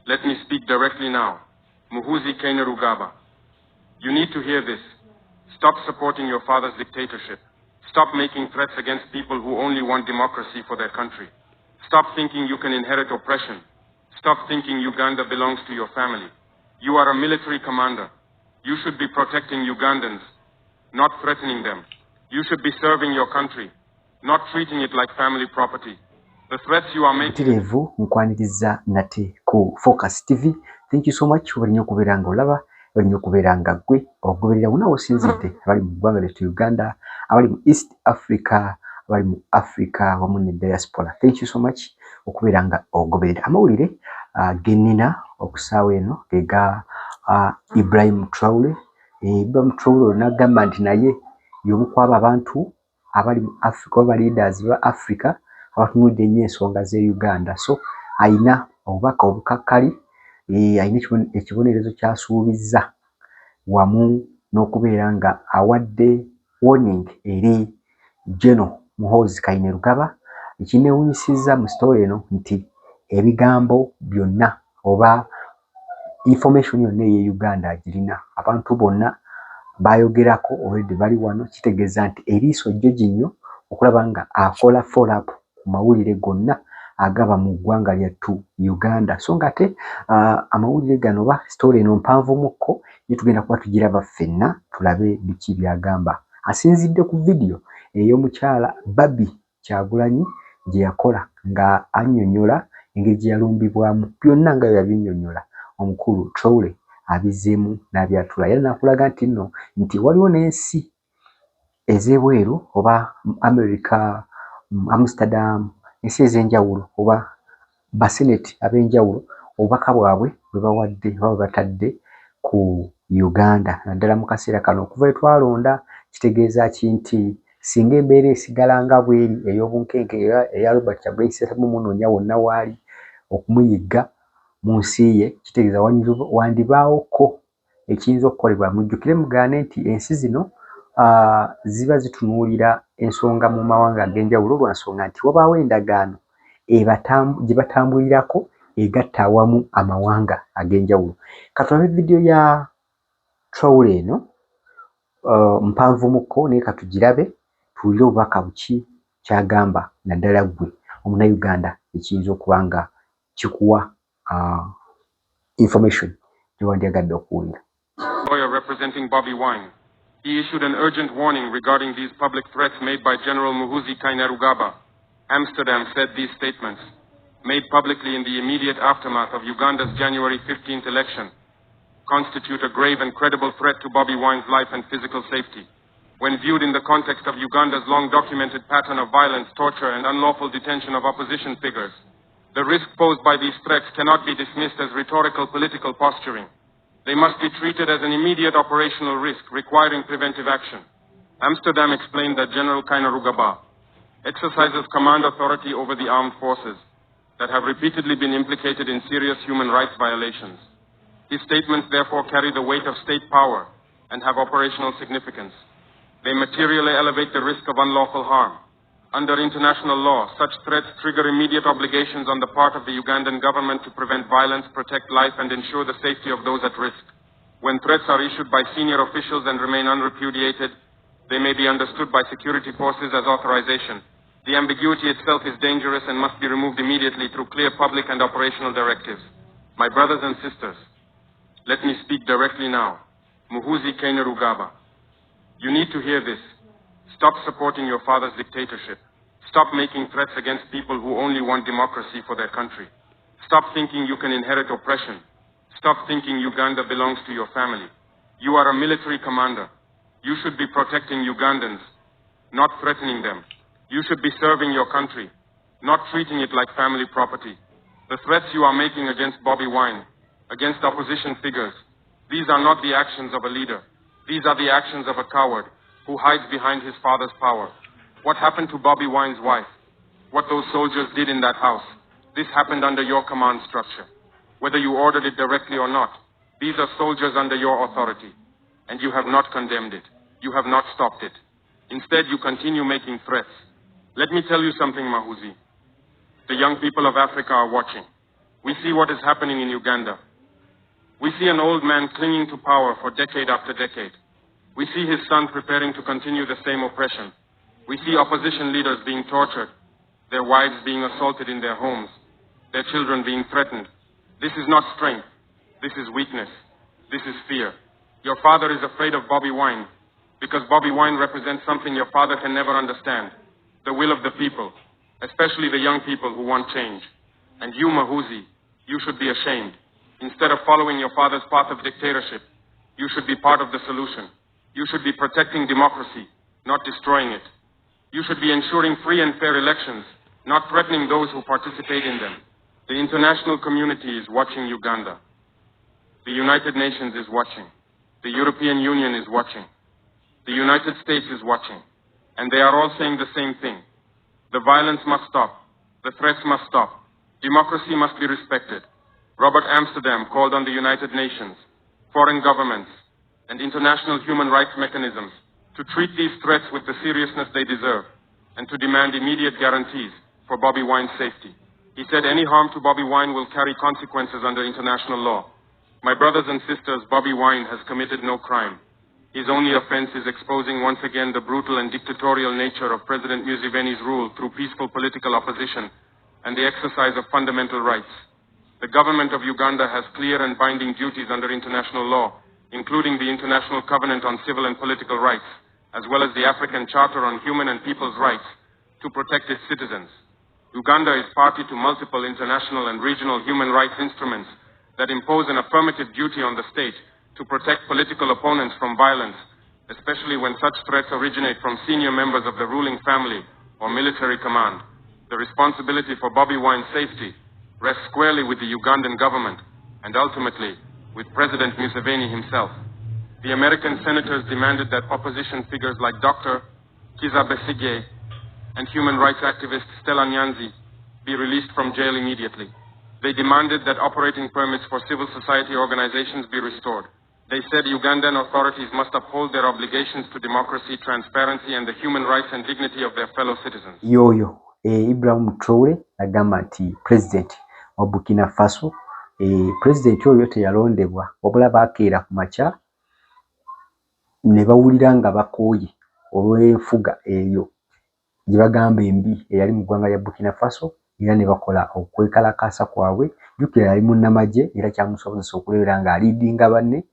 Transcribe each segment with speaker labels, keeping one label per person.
Speaker 1: Let me speak directly now. Muhoozi Kainerugaba. You need to hear this. Stop supporting your father's dictatorship. Stop making threats against people who only want democracy for their country. Stop thinking you can inherit oppression. Stop thinking Uganda belongs to your family. You are a military commander. You should be protecting Ugandans, not threatening them. You should be serving your country, not treating it like family property. The threats you are making...
Speaker 2: Tirevu mkwaniriza nate ku Focus TV. Thank you so much. Walinyo kuberanga olaba, walinyo kuberanga gwe, ogoberera una osinzidde abali mu ggwanga lyettu Uganda, abali mu East Africa, abali mu Africa wamu ne diaspora. Thank you so much okuberanga ogoberera. Amawulire genina okusaawa eno ega Ibrahim Traore. Ibrahim Traore n'agamba nti naye y'omu kw'abo abantu abali mu Africa, aba leaders ba Africa abatunudde ennyo ensonga ze Uganda. So ayina obubaka obukakkali, ayina ekibonerezo ky'asuubizza wamu n'okubeera nga awadde warning eri General Muhoozi Kainerugaba. Ekineewunyisizza mu story eno nti ebigambo byonna oba information yonna ye Uganda agirina, abantu bonna bayogerako already bali wano, kitegeeza nti eriiso jjo ginyo okulaba nga akola follow up ku mawulire gonna agaba mu ggwanga lyattu Uganda. So ngate amawulire gano ba story eno mpanvumukko tugenda kuba tugiraba ffenna tulabe biki byagamba. Asinzidde ku video ey'omukyala Babi Kyagulanyi gye yakola nga annyonnyola engeri gye yalumbibwamu, byonna nga yabinnyonnyola omukulu Traore abizeemu n'abyatula. Era n'akulaga nti nno nti waliwo n'ensi ez'ebweru oba America, Amsterdam, ensi ez'enjawulo oba baseneti ab'enjawulo obubaka bwabwe bwe bawadde baba batadde ku Uganda. Naddala mu kaseera kano okuva twalonda kitegeeza ki nti singa embeera esigala nga bweri ey'obunkenke eya Robert Kyagulanyi Ssentamu munoonya wonna waali okumuyigga mu nsi ye, kitegeeza wandibaawoko ekiyinza okukolebwa. Mujjukire mugaane nti ensi zino ziba zitunuulira ensonga mu mawanga ag'enjawulo lwa nsonga nti wabaawo endagaano gye batambulirako egatta awamu amawanga ag'enjawulo. Katulabe video ya Traore eno mpanvumukko naye katugirabe tuwulire obubaka buki kyagamba naddala ggwe omunnayuganda ekiyinza okuba nga kikuwa information gye wandyagadde okuwulira.
Speaker 1: Lawyer representing Bobi Wine. He issued an urgent warning regarding these public threats made by General Muhoozi Kainerugaba. Amsterdam said these statements, made publicly in the immediate aftermath of Uganda's January 15th election, constitute a grave and credible threat to Bobi Wine's life and physical safety. When viewed in the context of Uganda's long-documented pattern of violence, torture, and unlawful detention of opposition figures, the risk posed by these threats cannot be dismissed as rhetorical political posturing. They must be treated as an immediate operational risk requiring preventive action. Amsterdam explained that General Kainerugaba exercises command authority over the armed forces that have repeatedly been implicated in serious human rights violations. His statements therefore carry the weight of state power and have operational significance. They materially elevate the risk of unlawful harm. Under international law, such threats trigger immediate obligations on the part of the Ugandan government to prevent violence, protect life, and ensure the safety of those at risk. When threats are issued by senior officials and remain unrepudiated, they may be understood by security forces as authorization. The ambiguity itself is dangerous and must be removed immediately through clear public and operational directives. My brothers and sisters, let me speak directly now. Muhoozi Kainerugaba. You need to hear this. Stop supporting your father's dictatorship. Stop making threats against people who only want democracy for their country. Stop thinking you can inherit oppression. Stop thinking Uganda belongs to your family. You are a military commander. You should be protecting Ugandans, not threatening them. You should be serving your country, not treating it like family property. The threats you are making against Bobi Wine, against opposition figures, these are not the actions of a leader. These are the actions of a coward who hides behind his father's power. What happened to Bobi Wine's wife? What those soldiers did in that house? This happened under your command structure. Whether you ordered it directly or not, these are soldiers under your authority, and you have not condemned it. You have not stopped it. Instead, you continue making threats. Let me tell you something, Muhoozi. The young people of Africa are watching. We see what is happening in Uganda. We see an old man clinging to power for decade after decade. We see his son preparing to continue the same oppression. We see opposition leaders being tortured, their wives being assaulted in their homes, their children being threatened. This is not strength. This is weakness. This is fear. Your father is afraid of Bobi Wine because Bobi Wine represents something your father can never understand, the will of the people, especially the young people who want change. And you, Muhoozi, you should be ashamed. Instead of following your father's path of dictatorship, you should be part of the solution. You should be protecting democracy, not destroying it. You should be ensuring free and fair elections, not threatening those who participate in them. The international community is watching Uganda. The United Nations is watching. The European Union is watching. The United States is watching. And they are all saying the same thing. The violence must stop. The threats must stop. Democracy must be respected. Robert Amsterdam called on the United Nations, foreign governments, and international human rights mechanisms to treat these threats with the seriousness they deserve and to demand immediate guarantees for Bobi Wine's safety. He said any harm to Bobi Wine will carry consequences under international law. My brothers and sisters, Bobi Wine has committed no crime. His only offense is exposing once again the brutal and dictatorial nature of President Museveni's rule through peaceful political opposition and the exercise of fundamental rights. The government of Uganda has clear and binding duties under international law, including the International Covenant on Civil and Political Rights, as well as the African Charter on Human and People's Rights, to protect its citizens. Uganda is party to multiple international and regional human rights instruments that impose an affirmative duty on the state to protect political opponents from violence, especially when such threats originate from senior members of the ruling family or military command. The responsibility for Bobi Wine's safety rests squarely with the Ugandan government and ultimately with President Museveni himself. The American senators demanded that opposition figures like Dr. Kizza Besigye and human rights activist Stella Nyanzi be released from jail immediately. They demanded that operating permits for civil society organizations be restored. They said Ugandan authorities must uphold their obligations to democracy, transparency, and the human rights and dignity of their fellow citizens.
Speaker 2: Ibrahim Traore agamba nti president wa Burkina Faso president oyo teyalondebwa wabula bakeera ku makya ne bawulira nga bakooye olw'enfuga eyo gye bagamba embi eyali mu ggwanga lya Burkina Faso era ne bakola okwekalakaasa kwabwe. Jjukira yali munnamagye era kyamusobozesa okuleera nga aliidinga banne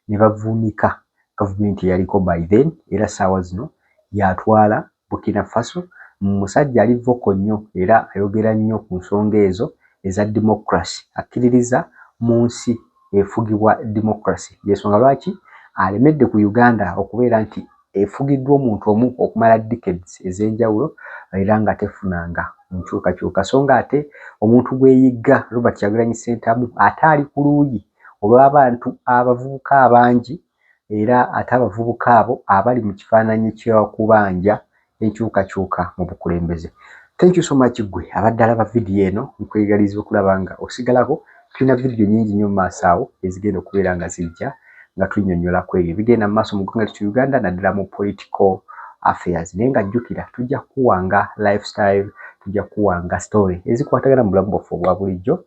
Speaker 2: ne bavuunika gavumenti eyaliko by then era ssaawa zino yatwala Burkina Faso. Musajja ali voko nnyo era ayogera nnyo ku nsonga ezo eza democracy, akkiririza mu nsi efugibwa democracy. Yensonga lwaki alemedde ku Uganda okubeera nti efugiddwa omuntu omu okumala decades ez'enjawulo era nga tefunanga nkyukakyuka. So nga ate omuntu gweyigga Robert Kyagulanyi Ssentamu ate ali ku luuyi olw'abantu abavubuka abangi era ate abavubuka abo abali mu kifaananyi ky'okubanja enkyukakyuka mu bukulembeze. Thank you so much gwe abadde alaba vidiyo eno, nkwegaliza okulaba nga osigalako. Tulina vidiyo nyingi nnyo mu maaso awo ezigenda okubeera nga zijja nga tunnyonnyola ku ebyo bigenda mu maaso mu ggwanga ly'ettu Uganda naddala mu political affairs. Naye nga jjukira tujja kuwanga lifestyle, tujja kuwanga story ezikwatagana mu bulamu bwaffe obwa bulijjo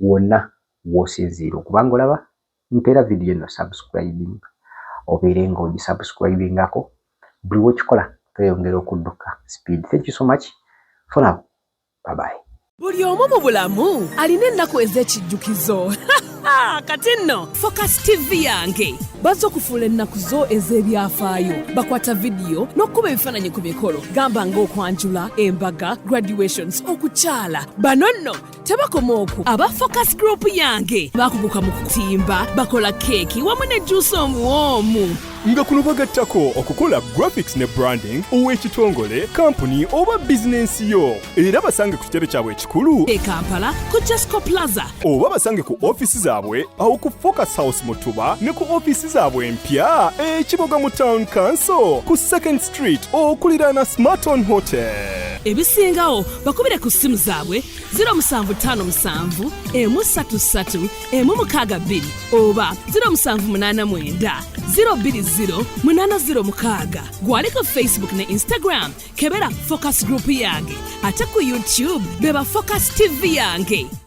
Speaker 2: wonna w'osinziira. Okubanga olaba mpeera vidiyo eno subscribing obeere nga ogisubscribingako buli w'okikola tweyongera okudduka speed. Thank you so much for now. Bye bye.
Speaker 3: Buli omu mu bulamu alina ennaku ez'ekijjukizo. Kati nno Focus TV yange bazze okufuula ennaku zo ez'ebyafaayo. Bakwata vidiyo n'okkuba ebifaananyi ku mikolo gamba ng'okwanjula, embaga, graduations, okukyala. Bano nno tebakoma okwo. Aba Focus Group yange bakuguka mu kutimba, bakola keeki wamu ne juice omuwoomu.
Speaker 4: Nga kuno bagattako okukola graphics ne branding ow'ekitongole, company oba bizinensi yo. Era basange ku kitebe kyabwe ekikulu
Speaker 3: e Kampala ku Jasco Plaza.
Speaker 4: Oba basange ku office zaabwe awo ku Focus House mu Tuba ne ku office zaabwe empya Kiboga mu Town Council ku 2nd Street okuliraana Smarton Hotel.
Speaker 3: Ebisingawo bakubire ku simu zaabwe 0757 133 162 oba 0789 020 gwali ku Facebook ne Instagram kebera Focus Group yange ate ku YouTube beba Focus TV yange.